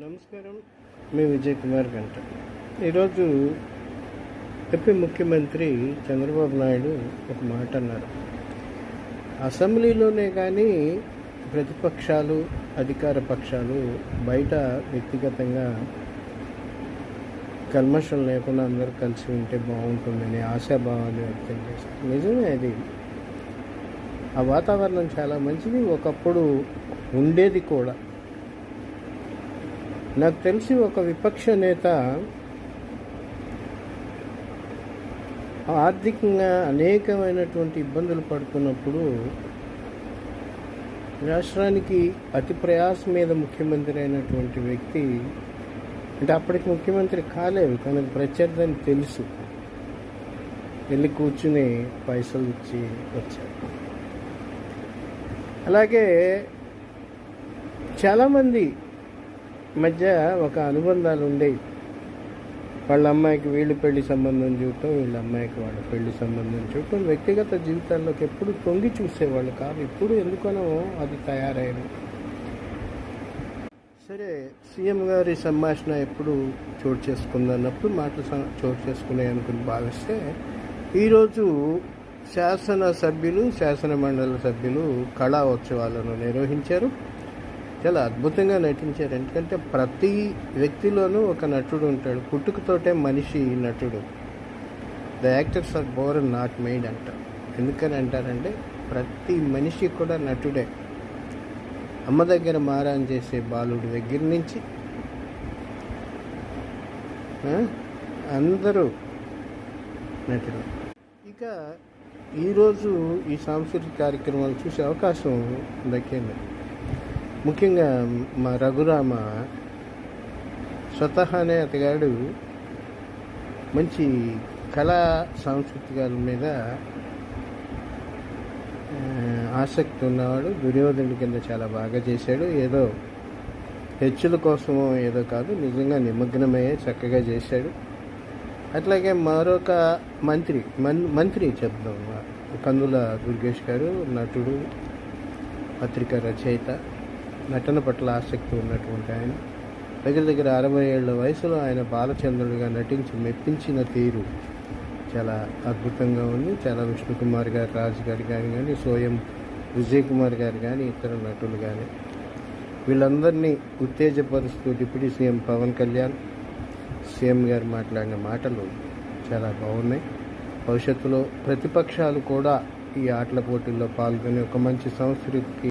నమస్కారం. మీ విజయ్ కుమార్ గంట. ఈరోజు ఏపీ ముఖ్యమంత్రి చంద్రబాబు నాయుడు ఒక మాట అన్నారు. అసెంబ్లీలోనే కానీ ప్రతిపక్షాలు అధికార పక్షాలు బయట వ్యక్తిగతంగా కల్మషం లేకుండా అందరూ కలిసి ఉంటే బాగుంటుందని ఆశాభావాన్ని వ్యక్తం చేశారు. నిజమే, అది ఆ వాతావరణం చాలా మంచిది, ఒకప్పుడు ఉండేది కూడా. నాకు తెలిసి ఒక విపక్ష నేత ఆర్థికంగా అనేకమైనటువంటి ఇబ్బందులు పడుతున్నప్పుడు రాష్ట్రానికి అతి ప్రయాస మీద ముఖ్యమంత్రి అయినటువంటి వ్యక్తి, అంటే అప్పటికి ముఖ్యమంత్రి కాలేదు, తనకు ప్రత్యర్థి అని తెలుసు, వెళ్ళి కూర్చుని పైసలు ఇచ్చి వచ్చారు. అలాగే చాలామంది మధ్య ఒక అనుబంధాలు ఉండేవి. వాళ్ళ అమ్మాయికి వీళ్ళు పెళ్లి సంబంధం చూడటం, వీళ్ళ అమ్మాయికి వాళ్ళ పెళ్లి సంబంధం చూడటం, వ్యక్తిగత జీవితాల్లోకి ఎప్పుడు తొంగి చూసేవాళ్ళు కాదు. ఇప్పుడు ఎందుకనో అది తయారైంది. సరే, సీఎం గారి సంభాషణ ఎప్పుడు చోటు చేసుకుందన్నప్పుడు మాటలు చోటు చేసుకునే అనుకుని భావిస్తే, ఈరోజు శాసనసభ్యులు శాసన మండలి సభ్యులు కళా ఉత్సవాలను నిర్వహించారు. చాలా అద్భుతంగా నటించారు. ఎందుకంటే ప్రతి వ్యక్తిలోనూ ఒక నటుడు ఉంటాడు. పుట్టుకతోటే మనిషి నటుడు. The actors are born not made అంటారు. ఎందుకని అంటారంటే ప్రతి మనిషి కూడా నటుడే. అమ్మ దగ్గర మారాన్ చేసే బాలుడి దగ్గర నుంచి అందరూ నటుడు. ఇక ఈరోజు ఈ సాంస్కృతిక కార్యక్రమాలు చూసే అవకాశం దక్కింది. ముఖ్యంగా మా రఘురామ స్వతహానే అతగాడు మంచి కళా సాంస్కృతికాల మీద ఆసక్తి ఉన్నవాడు. దుర్యోధనుడి కింద చాలా బాగా చేశాడు. ఏదో హెచ్చుల కోసమో ఏదో కాదు, నిజంగా నిమగ్నమయ్యే చక్కగా చేశాడు. అట్లాగే మరొక మంత్రి చెప్దాం, కందుల దుర్గేష్ గారు నటుడు, పత్రికా రచయిత, నటన పట్ల ఆసక్తి ఉన్నటువంటి ఆయన. దగ్గర 60 ఏళ్ల వయసులో ఆయన బాలచంద్రుడిగా నటించి మెప్పించిన తీరు చాలా అద్భుతంగా ఉంది. చాలా విష్ణుకుమార్ గారు, రాజు గారు కానీ సోయం విజయ్ కుమార్ గారు కానీ ఇతర నటులు కానీ వీళ్ళందరినీ ఉత్తేజపరుస్తూ deputy CM Pawan Kalyan, CM garu మాట్లాడిన మాటలు చాలా బాగున్నాయి. భవిష్యత్తులో ప్రతిపక్షాలు కూడా ఈ ఆటల పోటీల్లో పాల్గొని ఒక మంచి సంస్కృతికి